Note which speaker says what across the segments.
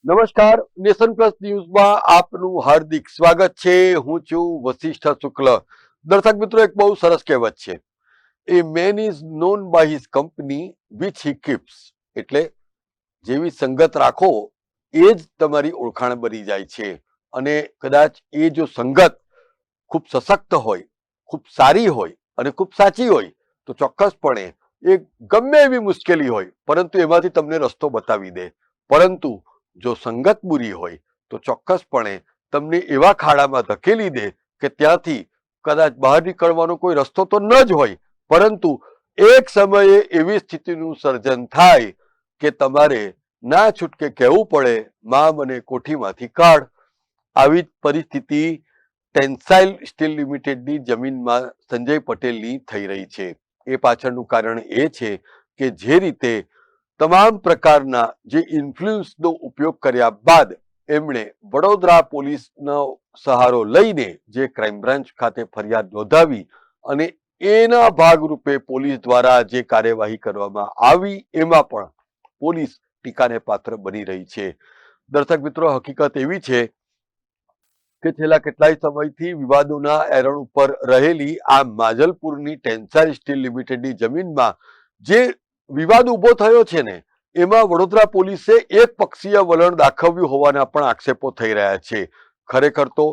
Speaker 1: નમસ્કાર, nation plus ન્યૂઝમાં આપનું હાર્દિક સ્વાગત છે। હું છું વશિષ્ઠ શુક્લ। દર્શક મિત્રો, એક બહુ સરસ કહેવત છે, a man is known by his company which he keeps. એટલે જેવી સંગત રાખો એ જ તમારી ઓળખાણ બની જાય છે। અને કદાચ એ જો સંગત ખૂબ સશક્ત હોય, ખૂબ સારી હોય અને ખૂબ સાચી હોય તો ચોક્કસપણે એ ગમે એવી મુશ્કેલી હોય પરંતુ એમાંથી તમને રસ્તો બતાવી દે। પરંતુ જો સંગત બુરી હોય તો ચોક્કસપણે તમને એવા ખાડામાં ધકેલી દે કે ત્યાંથી કદાચ બહાર નીકળવાનો કોઈ રસ્તો તો ન જ હોય, પરંતુ એક સમયે એવી સ્થિતિનું સર્જન થાય કે તમારે ના છૂટકે કહેવું પડે, માં મને કોઠીમાંથી કાઢ। આવી જ પરિસ્થિતિ ટેન્સાઇલ સ્ટીલ લિમિટેડની જમીનમાં સંજય પટેલની થઈ રહી છે। એ પાછળનું કારણ એ છે કે જે રીતે તમામ પ્રકારના જે ઇન્ફ્લુઅન્સનો ઉપયોગ કર્યા બાદ એમણે વડોદરા પોલીસનો સહારો લઈને જે ક્રાઇમ બ્રાન્ચ ખાતે ફરિયાદ નોંધાવી અને એના ભાગરૂપે પોલીસ દ્વારા જે કાર્યવાહી કરવામાં આવી એમાં પણ પોલીસ ટીકાને પાત્ર બની રહી છે। દર્શક મિત્રો, હકીકત એવી છે કે છેલ્લા કેટલાય સમયથી વિવાદોના એરણ ઉપર રહેલી આ માજલપુરની ટેન્સાઇલ સ્ટીલ લિમિટેડની જમીનમાં જે વિવાદ ઉભો થયો છે ને, એમાં વડોદરા પોલીસે એક પક્ષીય વલણ દાખવ્યું હોવાના પણ આક્ષેપો થઈ રહ્યા છે। ખરેખર તો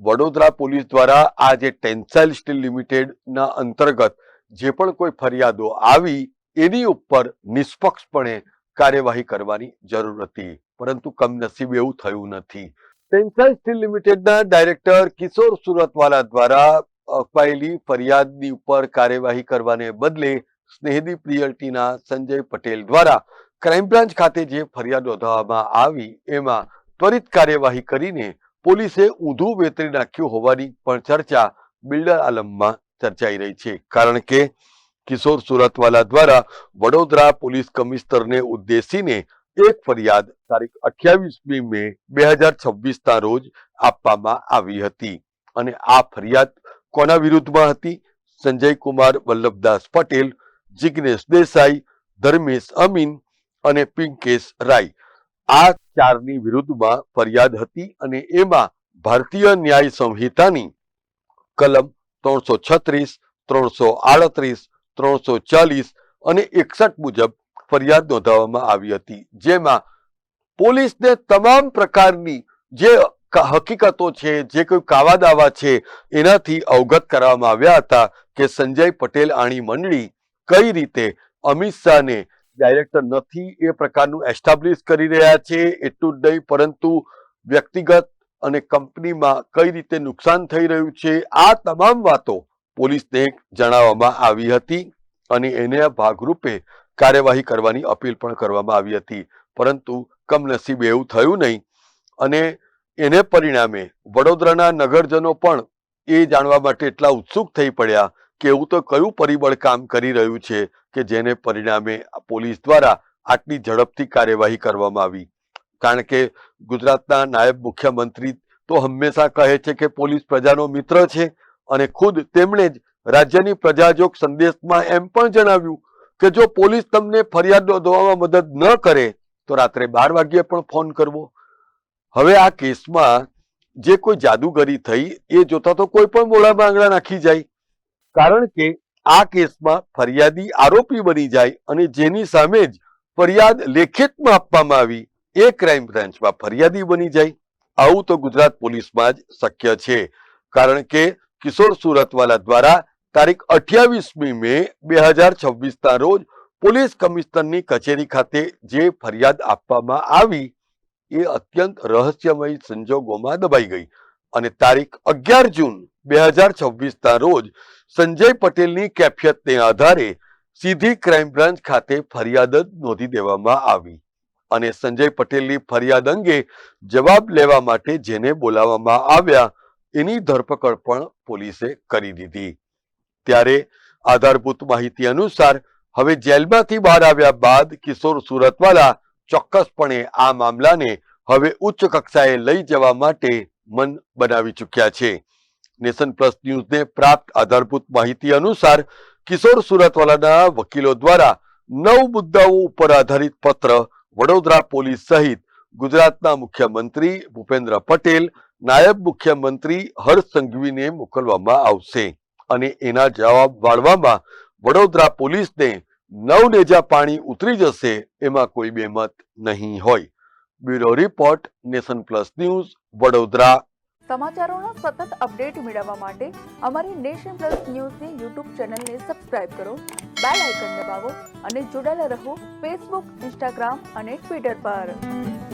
Speaker 1: વડોદરા પોલીસ દ્વારા આ જે ટેન્સાઇલ સ્ટીલ લિમિટેડના અંતર્ગત જે પણ કોઈ ફરિયાદો આવી એની ઉપર નિષ્પક્ષપણે કાર્યવાહી કરવાની જરૂર હતી, પરંતુ કમનસીબે એવું થયું નથી। ટેન્સાઇલ સ્ટીલ લિમિટેડના ડાયરેક્ટર કિશોર સુરતવાલા દ્વારા અપાયેલી ફરિયાદની ઉપર કાર્યવાહી કરવાને બદલે સ્નેહદીપ રિયલ્ટીના સંજય પટેલ દ્વારા ક્રાઇમ બ્રાન્ચ ખાતે જે ફરિયાદ નોંધવામાં આવી એમાં ત્વરિત કાર્યવાહી કરીને પોલીસે ઊંધું વેતરી નાખ્યું હોવાની પણ ચર્ચા બિલ્ડર આલમમાં ચર્ચાઈ રહી છે। કારણ કે કિશોર સુરતવાલા દ્વારા વડોદરા પોલીસ કમિશનરને ઉદ્દેશીને એક ફરિયાદ તારીખ 28મી મે 2026ના રોજ આપવામાં આવી હતી અને આ ફરિયાદ કોના વિરુદ્ધમાં હતી? સંજય કુમાર વલ્લભદાસ પટેલ, જિગ્નેશ દેસાઈ, ધર્મેશ અમીન અને પિંકેશ રાય, આ ચારની વિરુદ્ધમાં ફરિયાદ હતી અને એમાં ભારતીય ન્યાય સંહિતાની કલમ 336, 338, 340 અને 61 મુજબ ફરિયાદ નોંધાવવામાં આવી હતી, જેમાં પોલીસને તમામ પ્રકારની જે હકીકતો છે, જે કોઈ કાવા દાવા છે એનાથી અવગત કરવામાં આવ્યા હતા કે સંજય પટેલ આણી મંડળી કઈ રીતે અમિત શાહને ડાયરેક્ટર નથી એ પ્રકારનું એસ્ટાબ્લિશ કરી રહ્યા છે। એટલું જ નહીં પરંતુ વ્યક્તિગત અને કંપનીમાં કઈ રીતે નુકસાન થઈ રહ્યું છે, આ તમામ વાતો પોલીસને જણાવવામાં આવી હતી અને એને ભાગરૂપે કાર્યવાહી કરવાની અપીલ પણ કરવામાં આવી હતી, પરંતુ કમનસીબે એવું થયું નહીં અને એને પરિણામે વડોદરાના નગરજનો પણ એ જાણવા માટે એટલા ઉત્સુક થઈ પડ્યા કે એવું તો કયું પરિબળ કામ કરી રહ્યું છે કે જેને પરિણામે પોલીસ દ્વારા આટલી ઝડપથી કાર્યવાહી કરવામાં આવી। કારણ કે ગુજરાતના નાયબ મુખ્યમંત્રી તો હંમેશા કહે છે કે પોલીસ પ્રજાનો મિત્ર છે અને ખુદ તેમણે જ રાજ્યની પ્રજાજોગ સંદેશમાં એમ પણ જણાવ્યું કે જો પોલીસ તમને ફરિયાદ નોંધવામાં મદદ ન કરે તો રાત્રે 12 વાગ્યે પણ ફોન કરવો। હવે આ કેસમાં જે કોઈ જાદુગરી થઈ એ જોતા તો કોઈ પણ મોઢામાં આંગળા નાખી જાય, કારણ કે આ કેસમાં ફરિયાદી આરોપી બની જાય અને જેની સામે જ ફરિયાદ લેખિતમાં આપવામાં આવી એ ક્રાઇમ બ્રાન્ચમાં ફરિયાદી બની જાય। આવું તો ગુજરાત પોલીસમાં જ શક્ય છે, કારણ કે કિશોર સુરતવાલા દ્વારા તારીખ 28મી મે 2026ના રોજ પોલીસ કમિશનરની કચેરી ખાતે જે ફરિયાદ આપવામાં આવી એ અત્યંત રહસ્યમય સંજોગોમાં દબાઈ ગઈ અને તારીખ 11 જૂન 2026ના રોજ સંજય પટેલની કેફિયતને આધારે સીધી ક્રાઇમ બ્રાન્ચ ખાતે ફરિયાદ જ નોંધી દેવામાં આવી અને સંજય પટેલની ફરિયાદ અંગે જવાબ લેવા માટે જેને બોલાવવામાં આવ્યા એની ધરપકડ પણ પોલીસે કરી દીધી। ત્યારે આધારભૂત માહિતી અનુસાર હવે જેલમાંથી બહાર આવ્યા બાદ કિશોર સુરતવાલા ચોક્કસપણે આ મામલાને હવે ઉચ્ચ કક્ષાએ લઈ જવા માટે મન બનાવી ચૂક્યા છે। નેશન પ્લસ ન્યૂઝને પ્રાપ્ત આધારભૂત માહિતી અનુસાર કિશોર સુરતવાલાના વકીલો દ્વારા 9 મુદ્દાઓ ઉપર આધારિત પત્ર વડોદરા પોલીસ સહિત ગુજરાતના મુખ્યમંત્રી ભૂપેન્દ્ર પટેલ, નાયબ મુખ્યમંત્રી હર્ષ સંઘવીને મોકલવામાં આવશે અને એના જવાબ વાળવામાં વડોદરા પોલીસને નવનેજા પાણી ઉતરી જશે એમાં કોઈ બેમત નહીં હોય. Bureau report, nation plus news, Vadodara.
Speaker 2: સમાચારોના સતત અપડેટ મેળવવા માટે અમારી નેશન પ્લસ ન્યૂઝની યુટ્યુબ ચેનલને સબસ્ક્રાઇબ કરો, બેલ આઇકન દબાવો અને જોડાયેલા રહો ફેસબુક, ઇન્સ્ટાગ્રામ અને ટ્વિટર પર.